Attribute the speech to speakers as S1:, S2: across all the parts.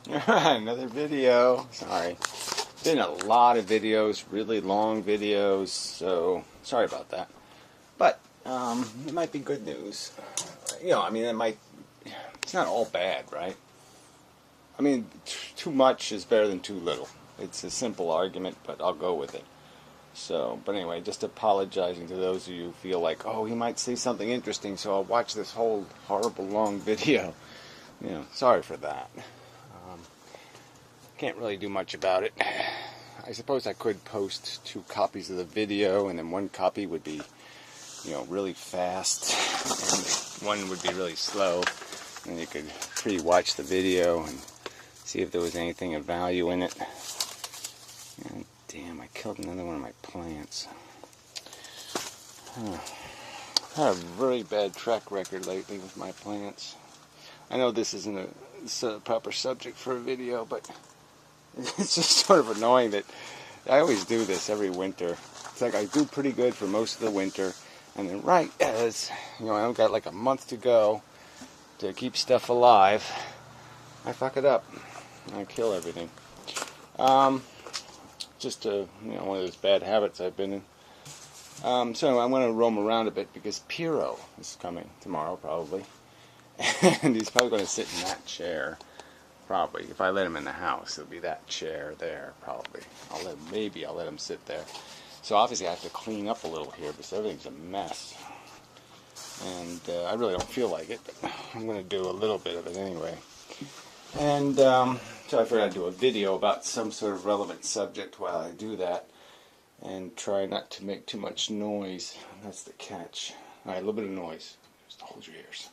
S1: Another video. Sorry. Been a lot of videos, really long videos, so sorry about that. But it might be good news. I mean, it's not all bad, right? I mean, too much is better than too little. It's a simple argument, but I'll go with it. So, but anyway, just apologizing to those of you who feel like, oh, he might say something interesting, so I'll watch this whole horrible long video. Sorry for that. Can't really do much about it. I suppose I could post 2 copies of the video, and then one copy would be, really fast, and one would be really slow, and you could pre-watch the video and see if there was anything of value in it. And damn, I killed another one of my plants. I've had a very bad track record lately with my plants. I know this isn't a proper subject for a video, but it's just sort of annoying that I always do this every winter. It's like I do pretty good for most of the winter, and then right as, I've got like a month to go to keep stuff alive, I fuck it up. I kill everything. Just one of those bad habits I've been in. So I'm going to roam around a bit because Piero is coming tomorrow probably. And he's probably going to sit in that chair. Probably. If I let him in the house, it'll be that chair there, probably. Maybe I'll let him sit there. So obviously I have to clean up a little here because everything's a mess. And I really don't feel like it, but I'm going to do a little bit of it anyway. And so I figured I'd do a video about some sort of relevant subject while I do that. And try not to make too much noise. That's the catch. Alright, a little bit of noise. Just hold your ears.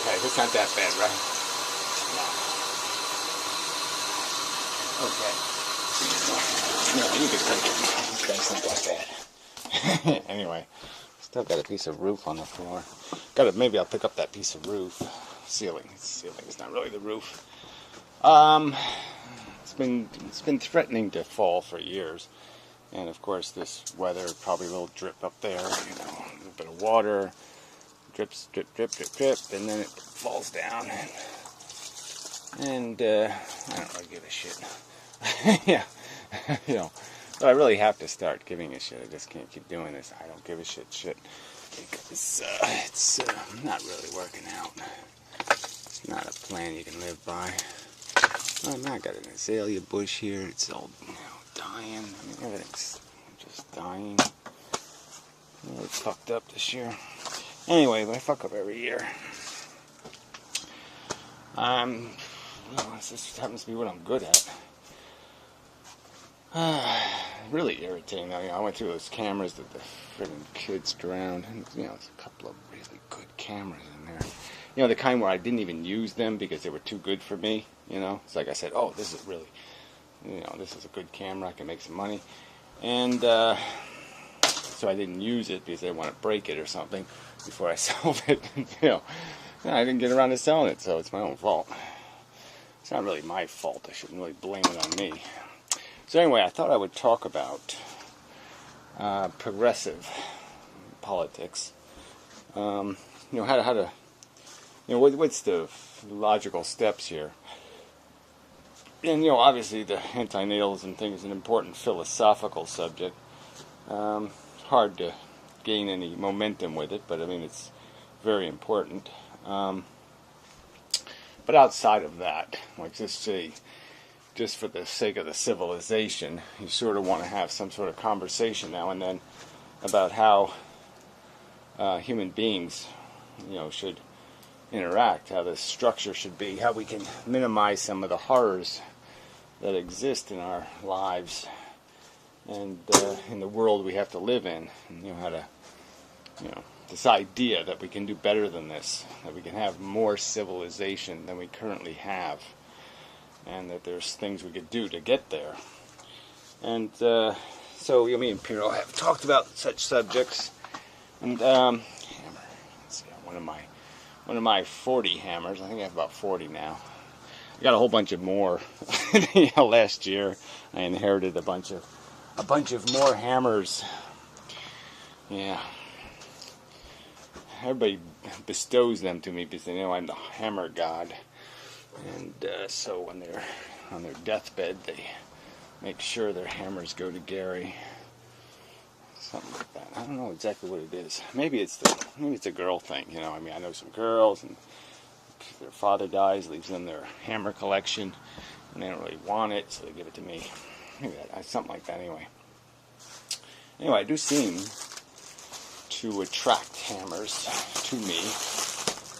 S1: Okay, that's not that bad, right? No. Okay. No, you can take it. That's not that bad. Anyway, still got a piece of roof on the floor. Maybe I'll pick up that piece of roof. Ceiling. It's not really the roof. It's been threatening to fall for years. And of course this weather, probably a little drip up there, a little bit of water. Drips, drip, drip, drip, drip, and then it falls down. And I don't really give a shit. Yeah, but I really have to start giving a shit. I just can't keep doing this. I don't give a shit because it's not really working out. It's not a plan you can live by. I got an azalea bush here. It's all dying. I mean, everything's just dying. Really fucked up this year. Anyway, I fuck up every year. This happens to be what I'm good at. Really irritating. I went through those cameras that the friggin' kids drowned. And, there's a couple of really good cameras in there. The kind where I didn't even use them because they were too good for me. It's like I said, oh, this is really, this is a good camera. I can make some money. And, so I didn't use it because I didn't want to break it or something before I sold it. I didn't get around to selling it, so it's my own fault. It's not really my fault. I shouldn't really blame it on me. So anyway, I thought I would talk about progressive politics. How to, what's the logical steps here? And obviously the antinatalism thing is an important philosophical subject. Hard to gain any momentum with it, but I mean it's very important. But outside of that, like just for the sake of the civilization, you sort of want to have some sort of conversation now and then about how human beings, should interact, how the structure should be, how we can minimize some of the horrors that exist in our lives and in the world we have to live in, and how to, this idea that we can do better than this, that we can have more civilization than we currently have, and that there's things we could do to get there. And so me and Piero have talked about such subjects, and hammer. Let's see, one of my 40 hammers. I think I have about 40 now. I got a whole bunch of more. Last year I inherited a bunch of more hammers. Yeah. Everybody bestows them to me because they know I'm the hammer god. And so when they're on their deathbed, they make sure their hammers go to Gary. Something like that. I don't know exactly what it is. Maybe it's a girl thing, you know. I mean, I know some girls, and their father dies, leaves them their hammer collection, and they don't really want it, so they give it to me. Maybe something like that. Anyway, I do seem to attract hammers to me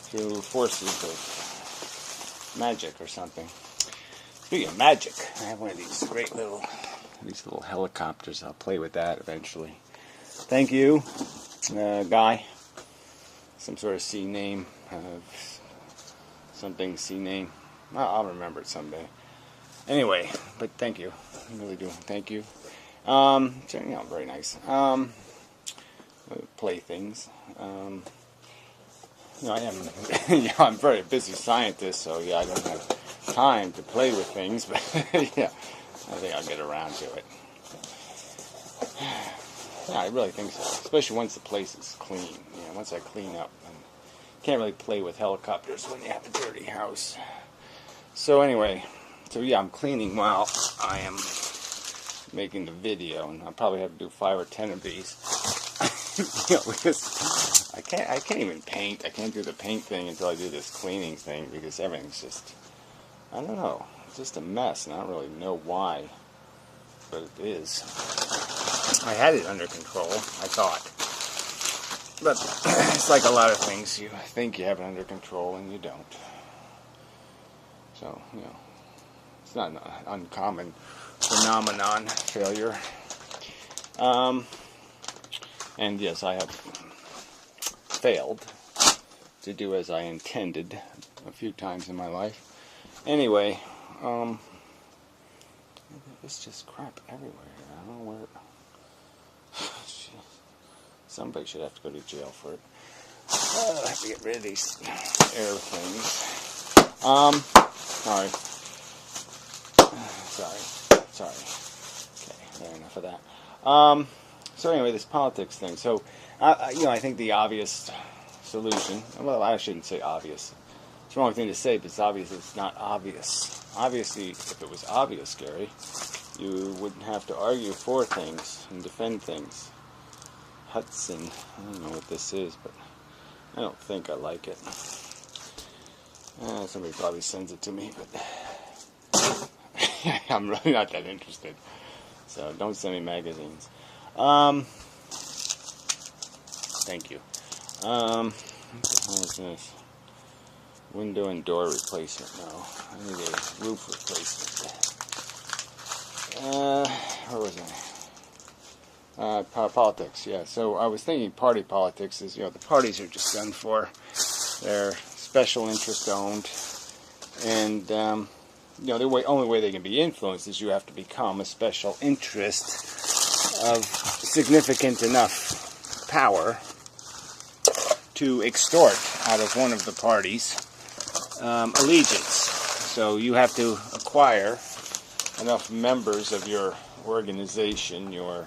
S1: through forces of magic or something. Speaking of magic, I have one of these great little helicopters. I'll play with that eventually. Thank you, guy. Some sort of C name. Something C name. I'll remember it someday. Anyway, but thank you. I really do. Thank you. So, you know, very nice. Playthings. You know, I'm a very busy scientist, so yeah, I don't have time to play with things, but yeah, I think I'll get around to it. Yeah, I really think so. Especially once the place is clean. You know, once I clean up, and can't really play with helicopters when you have a dirty house. So anyway, yeah, I'm cleaning while I am making the video, and I'll probably have to do 5 or 10 of these. You know, because I can't even paint. I can't do the paint thing until I do this cleaning thing, because everything's just, I don't know, it's just a mess, and I don't really know why, but it is. I had it under control, I thought. But it's like a lot of things. You think you have it under control, and you don't. So, you know, it's not an uncommon phenomenon, failure. And yes, I have failed to do as I intended a few times in my life. Anyway, it's just crap everywhere. I don't know where. Somebody should have to go to jail for it. I have to get rid of these air things. Sorry. Okay, there, enough of that. So anyway, this politics thing. So, you know, I think the obvious solution, well, I shouldn't say obvious. It's the wrong thing to say, but it's obvious it's not obvious. Obviously, if it was obvious, Gary, you wouldn't have to argue for things and defend things. Hudson, I don't know what this is, but I don't think I like it. Somebody probably sends it to me, but I'm really not that interested. So don't send me magazines. Thank you. What the hell is this? Window and door replacement. No, I need a roof replacement. Where was I? Politics, yeah. So I was thinking party politics is, you know, the parties are just done for. They're special interest owned. And, you know, the only way they can be influenced is you have to become a special interest of significant enough power to extort out of one of the parties allegiance. So you have to acquire enough members of your organization, your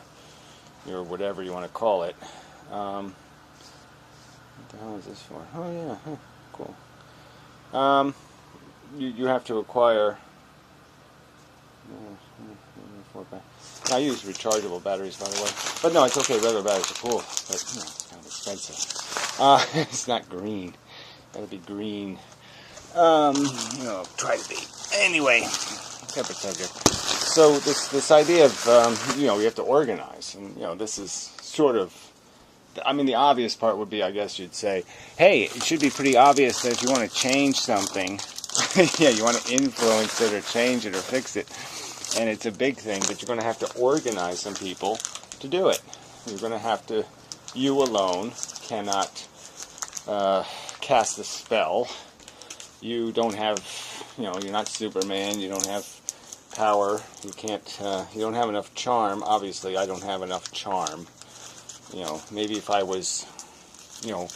S1: whatever you want to call it. What the hell is this for? Oh yeah, cool. You have to acquire. I use rechargeable batteries, by the way. But no, it's okay. Regular batteries are cool, but you know, it's kind of expensive. It's not green. Gotta be green. You know, try to be. Anyway, separate subject. So this idea of you know, we have to organize, and you know, this is sort of. I mean, the obvious part would be, I guess you'd say, hey, it should be pretty obvious that if you want to change something, yeah, you want to influence it or change it or fix it, and it's a big thing, but you're going to have to organize some people to do it. You're going to have to, you alone cannot cast a spell. You don't have, you know, you're not Superman, you don't have power, you can't, you don't have enough charm. Obviously, I don't have enough charm. You know, maybe if I was, you know,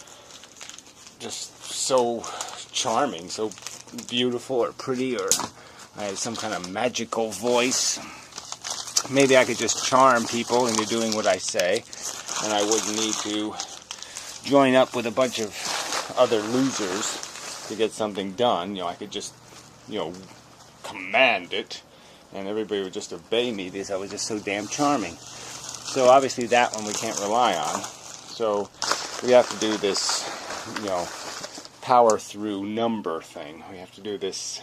S1: just so charming, so beautiful or pretty, or I had some kind of magical voice, maybe I could just charm people into doing what I say, and I wouldn't need to join up with a bunch of other losers to get something done. You know, I could just command it, and everybody would just obey me because I was just so damn charming. So obviously that one we can't rely on. So we have to do this, power through number thing. We have to do this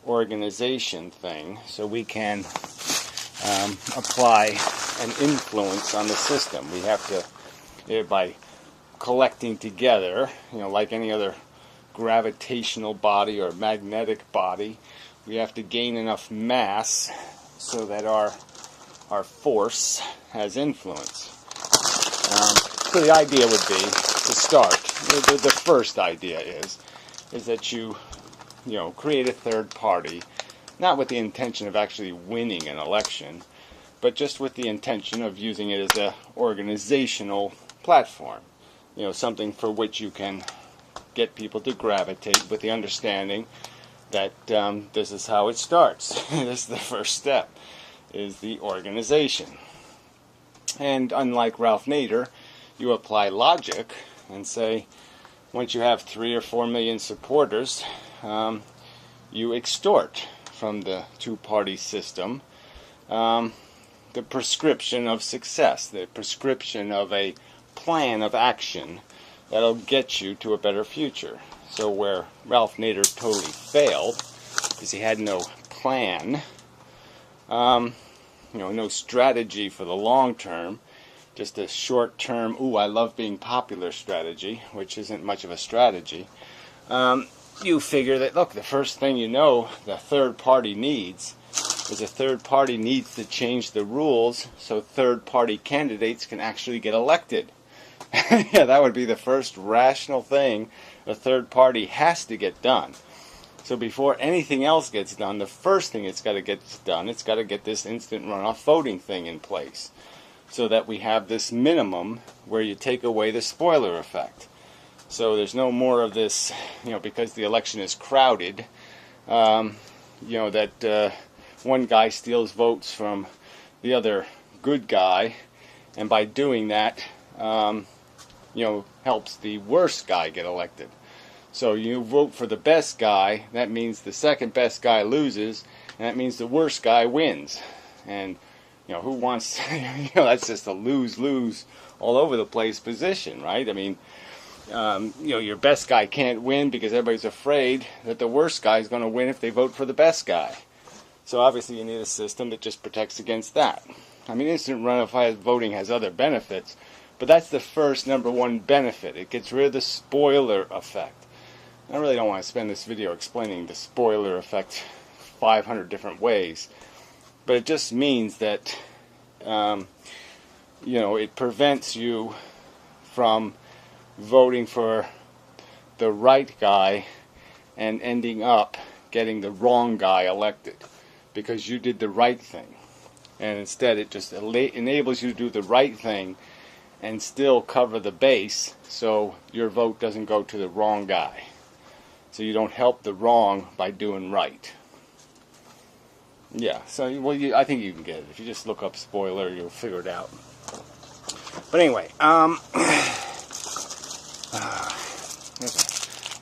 S1: organization thing so we can apply an influence on the system. We have to, by collecting together, like any other gravitational body or magnetic body, we have to gain enough mass so that our force has influence. So the idea would be to start. The first idea is that you create a third party, not with the intention of actually winning an election, but just with the intention of using it as an organizational platform. Something for which you can get people to gravitate with the understanding that this is how it starts. This is the first step, is the organization. And unlike Ralph Nader, you apply logic and say, once you have 3 or 4 million supporters, you extort from the two-party system the prescription of success, the prescription of a plan of action that'll get you to a better future. So where Ralph Nader totally failed, because he had no plan, no strategy for the long term, just a short term, ooh, I love being popular strategy, which isn't much of a strategy. You figure that, look, the first thing the third party needs is a third party needs to change the rules so third party candidates can actually get elected. Yeah, that would be the first rational thing a third party has to get done. So before anything else gets done, the first thing it's got to get done, it's got to get this instant runoff voting thing in place, so that we have this minimum where you take away the spoiler effect. So there's no more of this, because the election is crowded, that one guy steals votes from the other good guy, and by doing that, helps the worst guy get elected. So you vote for the best guy, that means the second best guy loses, and that means the worst guy wins. And who wants, that's just a lose-lose all over the place position, right? I mean, your best guy can't win because everybody's afraid that the worst guy is going to win if they vote for the best guy. So obviously you need a system that just protects against that. I mean, instant runoff voting has other benefits, but that's the first number one benefit. It gets rid of the spoiler effect. I really don't want to spend this video explaining the spoiler effect 500 different ways, but it just means that it prevents you from voting for the right guy and ending up getting the wrong guy elected because you did the right thing. And instead it just enables you to do the right thing and still cover the base so your vote doesn't go to the wrong guy. So you don't help the wrong by doing right. Yeah, so I think you can get it. If you just look up spoiler, you'll figure it out. But anyway,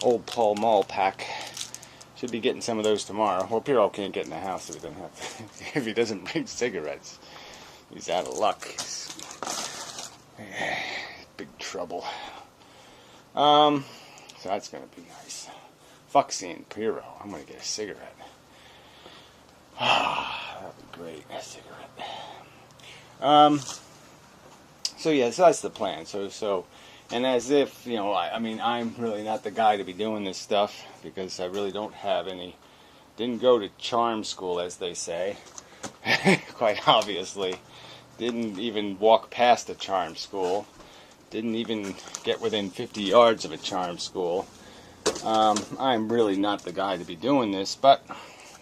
S1: old Pall Mall pack. Should be getting some of those tomorrow. Well, Piro can't get in the house if he doesn't have if he doesn't bring cigarettes. He's out of luck. He's big trouble. So that's gonna be nice. Fuck seeing Piro. I'm gonna get a cigarette. That'd be great. A cigarette. So that's the plan. So, and as if I'm really not the guy to be doing this stuff because I really don't have any. Didn't go to charm school, as they say. Quite obviously, didn't even walk past a charm school. Didn't even get within 50 yards of a charm school. I'm really not the guy to be doing this, but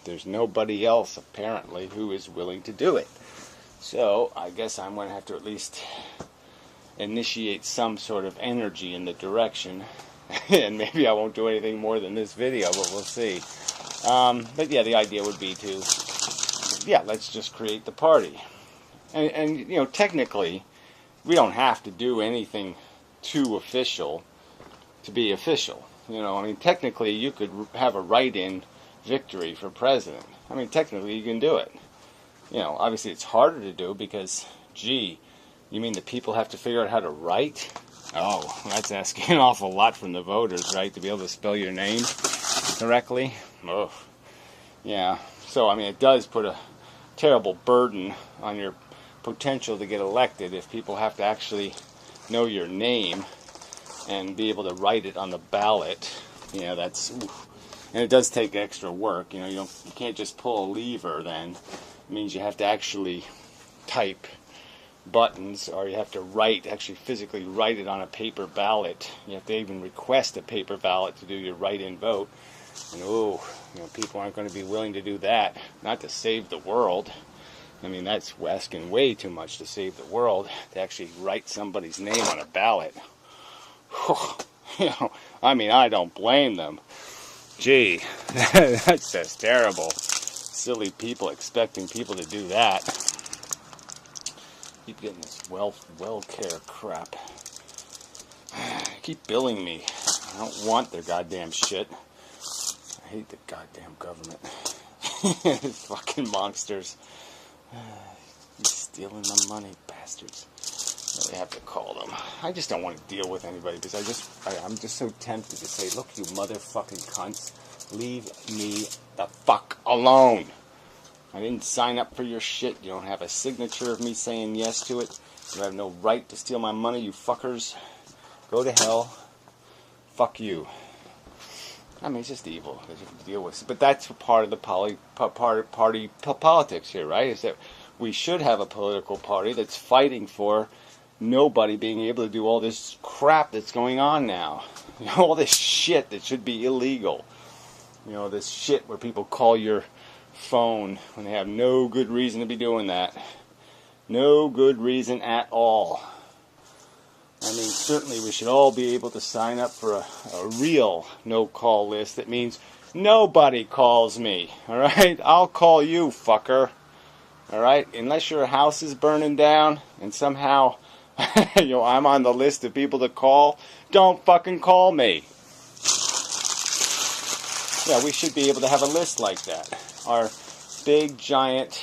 S1: there's nobody else apparently who is willing to do it. So I guess I'm going to have to at least initiate some sort of energy in the direction. And maybe I won't do anything more than this video, but we'll see. But yeah, the idea would be to, let's just create the party. And technically, we don't have to do anything too official to be official. Technically you could have a write-in victory for president. I mean, technically you can do it. You know, obviously it's harder to do because, gee, you mean the people have to figure out how to write? Oh, that's asking an awful lot from the voters, right? To be able to spell your name correctly? Oh, yeah. So, I mean, it does put a terrible burden on your potential to get elected if people have to actually know your name and be able to write it on the ballot. You know, that's... Oof. And it does take extra work. You know, you can't just pull a lever then. It means you have to actually type buttons, or you have to write, actually physically write it on a paper ballot. You have to even request a paper ballot to do your write-in vote. And oh, you know, people aren't going to be willing to do that. Not to save the world. I mean, that's asking way too much to save the world, to actually write somebody's name on a ballot. You know, I mean, I don't blame them. Gee, that's just terrible. Silly people expecting people to do that. Keep getting this WellCare crap. Keep billing me. I don't want their goddamn shit. I hate the goddamn government. These fucking monsters. He's stealing my money, bastards. What do I have to call them? I just don't want to deal with anybody because I'm just so tempted to say, look, you motherfucking cunts, leave me the fuck alone. I didn't sign up for your shit. You don't have a signature of me saying yes to it. You have no right to steal my money, you fuckers. Go to hell. Fuck you. I mean, it's just evil that you have to deal with. But that's part of the party politics here, right? Is that we should have a political party that's fighting for nobody being able to do all this crap that's going on now. You know, all this shit that should be illegal. You know, this shit where people call your phone when they have no good reason to be doing that. No good reason at all. I mean, certainly we should all be able to sign up for a real no-call list that means nobody calls me, alright? I'll call you, fucker. Alright? Unless your house is burning down and somehow you know, I'm on the list of people to call, don't fucking call me. Yeah, we should be able to have a list like that. Our big, giant,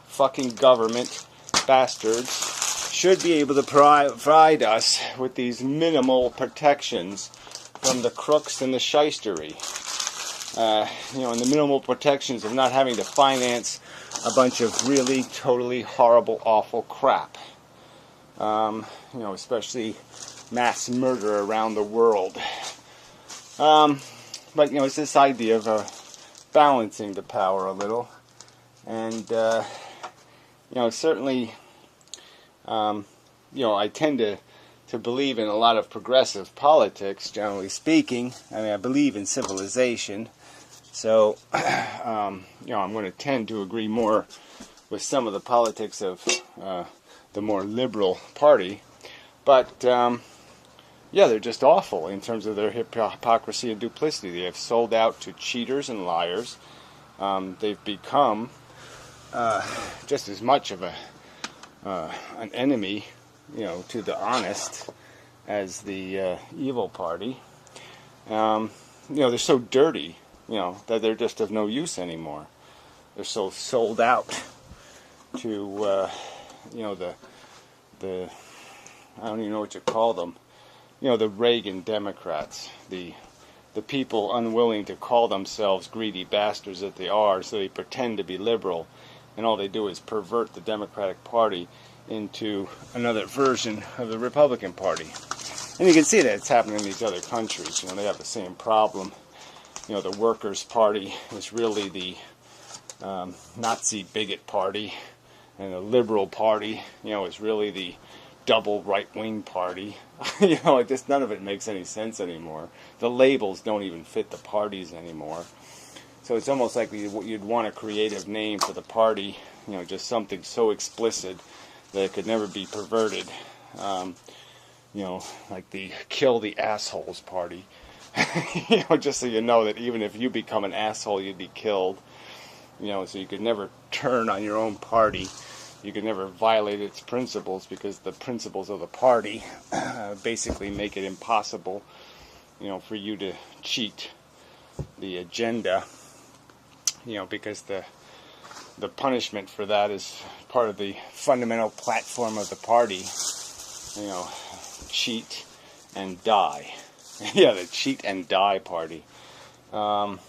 S1: fucking government bastards should be able to provide us with these minimal protections from the crooks and the shystery. You know, and the minimal protections of not having to finance a bunch of really, totally horrible, awful crap. You know, especially mass murder around the world. But, you know, it's this idea of balancing the power a little. And, you know, certainly, you know, I tend to believe in a lot of progressive politics, generally speaking. I mean, I believe in civilization. So, you know, I'm going to tend to agree more with some of the politics of the more liberal party. But, yeah, they're just awful in terms of their hypocrisy and duplicity. They have sold out to cheaters and liars. They've become just as much of an enemy, you know, to the honest as the evil party. You know, they're so dirty, you know, that they're just of no use anymore. They're so sold out to, you know, the I don't even know what you call them. You know, the Reagan Democrats, the people unwilling to call themselves greedy bastards that they are, so they pretend to be liberal, and all they do is pervert the Democratic Party into another version of the Republican Party. And you can see that it's happening in these other countries. You know, they have the same problem. You know, the Workers' Party is really the Nazi bigot party, and the Liberal Party, you know, is really the double right-wing party. You know, it just, none of it makes any sense anymore. The labels don't even fit the parties anymore. So it's almost like you'd want a creative name for the party, you know, just something so explicit that it could never be perverted. You know, like the Kill the Assholes Party. You know, just so you know that even if you become an asshole, you'd be killed. You know, so you could never turn on your own party. You could never violate its principles because the principles of the party basically make it impossible, you know, for you to cheat the agenda. because the punishment for that is part of the fundamental platform of the party. Cheat and die. Yeah, the cheat and die party. All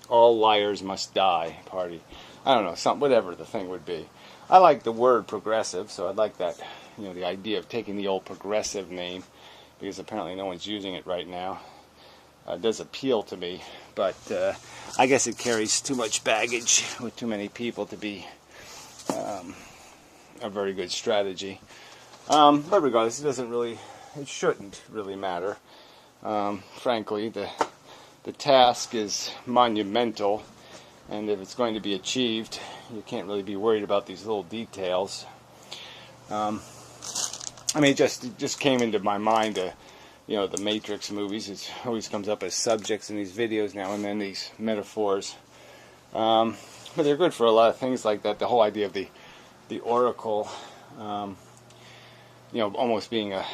S1: liars must die party. I don't know, whatever the thing would be. I like the word progressive, so I'd like that, the idea of taking the old progressive name, because apparently no one's using it right now. It does appeal to me, but I guess it carries too much baggage with too many people to be a very good strategy. But regardless, it shouldn't really matter. Frankly, the task is monumental, and if it's going to be achieved, you can't really be worried about these little details. It just came into my mind, the Matrix movies. It always comes up as subjects in these videos now and then, these metaphors. But they're good for a lot of things like that. The whole idea of the oracle, almost being a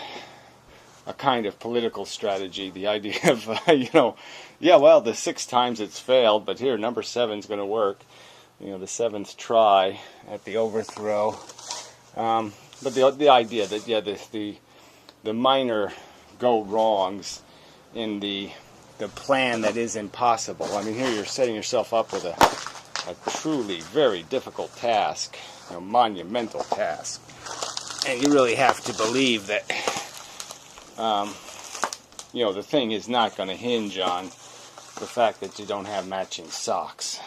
S1: kind of political strategy. The idea of, the 6 times it's failed, but here, number 7's going to work. The 7th try at the overthrow. But the idea that, the minor go-wrongs in the plan that is impossible. Here you're setting yourself up with a truly very difficult task, monumental task. And you really have to believe that, the thing is not going to hinge on the fact that you don't have matching socks.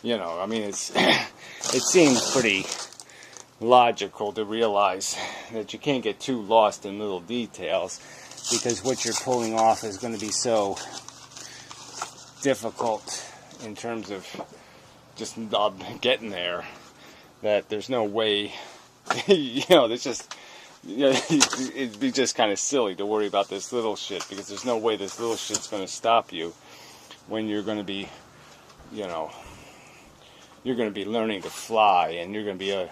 S1: It seems pretty logical to realize that you can't get too lost in little details, because what you're pulling off is going to be so difficult in terms of just getting there that there's no way. It'd be just kind of silly to worry about this little shit, because there's no way this little shit's going to stop you when you're going to be, you're going to be learning to fly, and you're going to be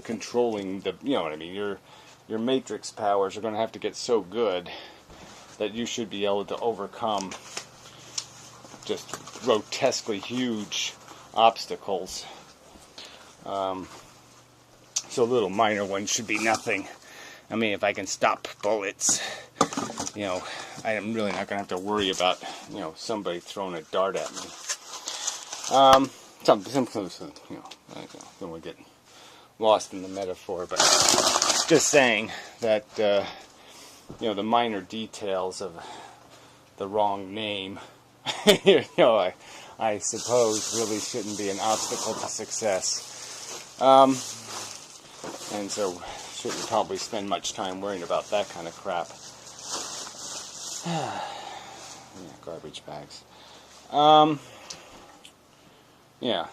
S1: controlling the, your matrix powers are going to have to get so good that you should be able to overcome just grotesquely huge obstacles. So little minor ones should be nothing. If I can stop bullets, I'm really not going to have to worry about, somebody throwing a dart at me. Don't want to get lost in the metaphor, but just saying that, the minor details of the wrong name, I suppose really shouldn't be an obstacle to success. And so shouldn't probably spend much time worrying about that kind of crap. Garbage bags.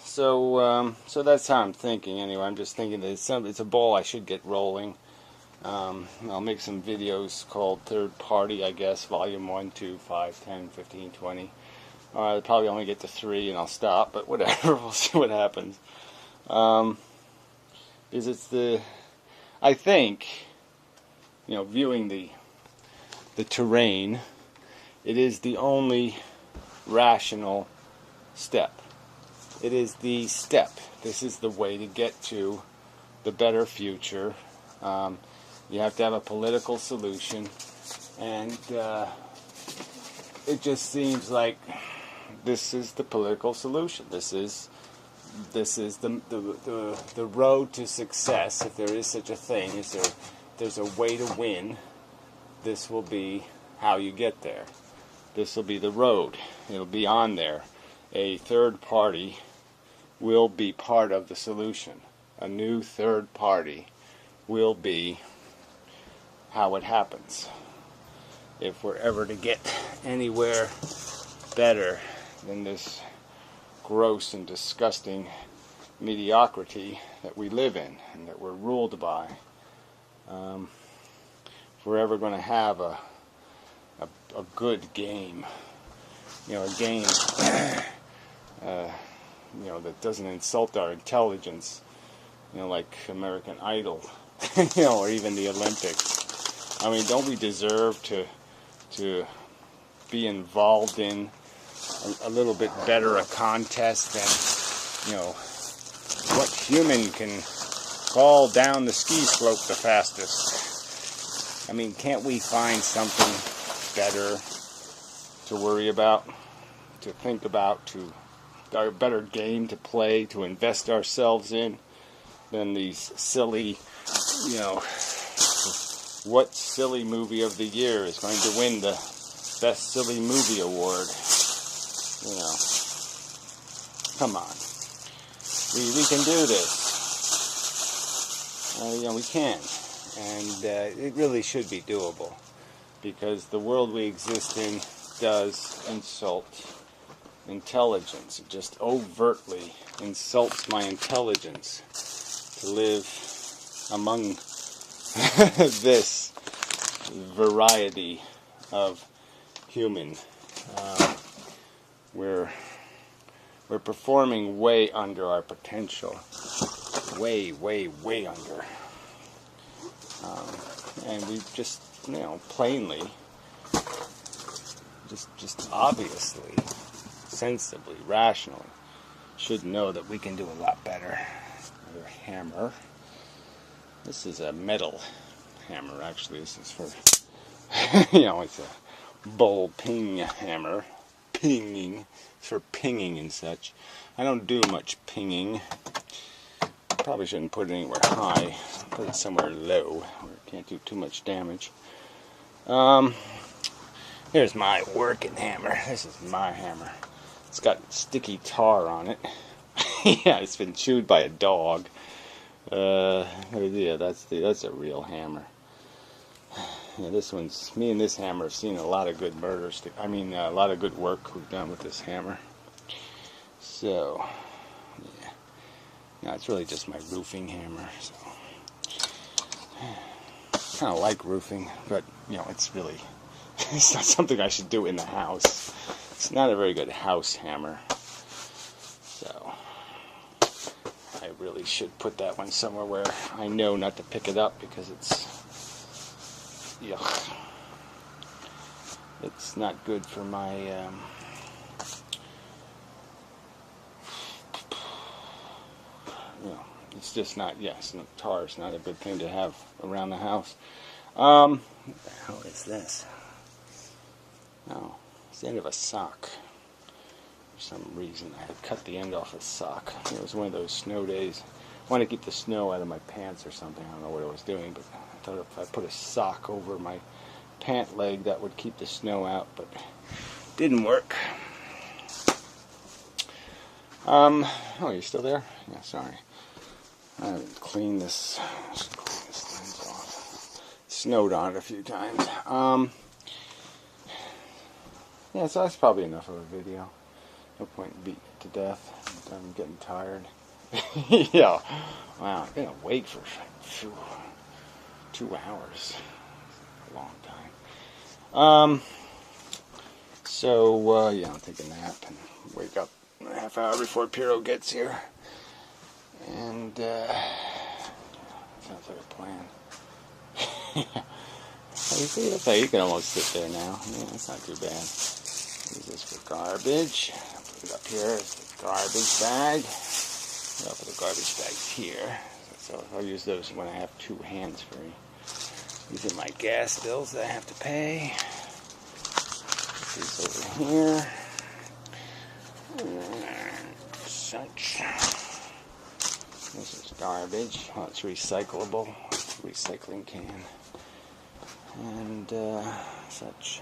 S1: So that's how I'm thinking anyway. I'm just thinking that it's a ball I should get rolling. I'll make some videos called Third Party, I guess, Volume 1, 2, 5, 10, 15, 20. I'll probably only get to 3 and I'll stop, but whatever, we'll see what happens. Because I think, viewing the terrain, it is the only rational step. It is the step. This is the way to get to the better future. You have to have a political solution, and it just seems like this is the political solution. This is the road to success, if there is such a thing. There's a way to win. This will be how you get there. This will be the road. It'll be on there. A third party will be part of the solution. A new third party will be how it happens. If we're ever to get anywhere better than this gross and disgusting mediocrity that we live in and that we're ruled by, if we're ever going to have a good game, a game that doesn't insult our intelligence, like American Idol, or even the Olympics. Don't we deserve to be involved in a little bit better a contest than, what human can fall down the ski slope the fastest. I mean, can't we find something better to worry about, to think about, to a better game to play, to invest ourselves in than these silly, what silly movie of the year is going to win the Best Silly Movie Award? Come on. We can do this. We can. And it really should be doable. Because the world we exist in does insult intelligence. It just overtly insults my intelligence to live among this variety of human. We're performing way under our potential. Way, way, way under. And we just, plainly, just obviously, sensibly, rationally, should know that we can do a lot better. Another hammer. This is a metal hammer, actually. This is for, it's a bull ping hammer. Pinging. It's for pinging and such. I don't do much pinging. Probably shouldn't put it anywhere high. Put it somewhere low where it can't do too much damage. Here's my working hammer. This is my hammer. It's got sticky tar on it. Yeah, it's been chewed by a dog. Yeah, that's a real hammer. Yeah, me and this hammer have seen a lot of good murders. A lot of good work we've done with this hammer. So, yeah. No, it's really just my roofing hammer. So, kind of like roofing, but it's not something I should do in the house. It's not a very good house hammer. So, I really should put that one somewhere where I know not to pick it up because it's yuck. It's not good for my it's just not, tar is not a good thing to have around the house. What the hell is this? Oh, it's the end of a sock. For some reason, I had cut the end off a sock. It was one of those snow days. I wanted to keep the snow out of my pants or something. I don't know what I was doing, but I thought if I put a sock over my pant leg, that would keep the snow out, but it didn't work. Oh, you're still there? Yeah, sorry. I haven't cleaned this. I should clean this lens off. Snowed on it a few times. Yeah, so that's probably enough of a video. No point in beating it to death. I'm getting tired. Yeah. Wow, I've been awake for 2 hours. A long time. Yeah, I'll take a nap and wake up a half hour before Piero gets here. And, sounds like a plan. You can almost sit there now. Yeah, that's not too bad. Use this for garbage. Put it up here as the garbage bag. I'll put the garbage bags here. So I'll use those when I have 2 hands free. These are my gas bills that I have to pay. Put these over here. And such. This is garbage. Well, it's recyclable. It's a recycling can. And such.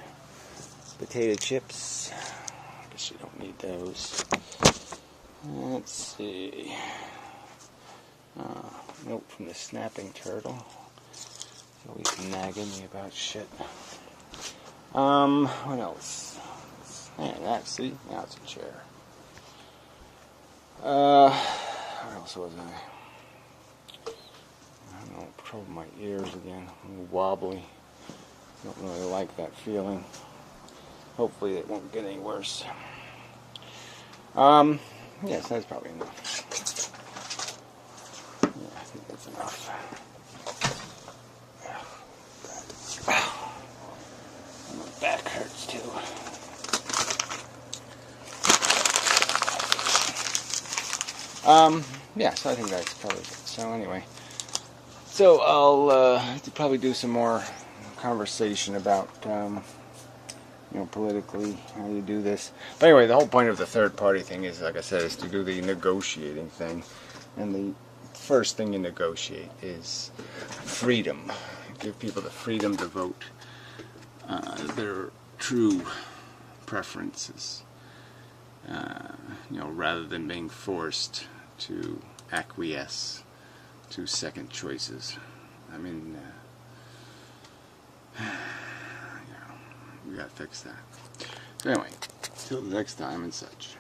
S1: Potato chips. I guess you don't need those. Let's see. Note from the snapping turtle. He's always nagging me about shit. What else? Yeah, see? Now it's a chair. Where else was I? I don't know, trouble my ears again. I'm a little wobbly. Don't really like that feeling. Hopefully it won't get any worse. Yes, that's probably enough. Yeah, I think that's enough. My back hurts too. Yeah, so I think that's covers it. So anyway, so I'll have to probably do some more conversation about, politically how you do this. But anyway, the whole point of the third party thing is, like I said, is to do the negotiating thing. And the first thing you negotiate is freedom. Give people the freedom to vote their true preferences, rather than being forced to acquiesce to second choices. I mean, we gotta fix that. So anyway, till the next time and such.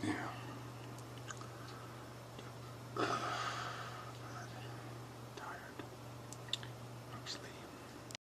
S1: Yeah.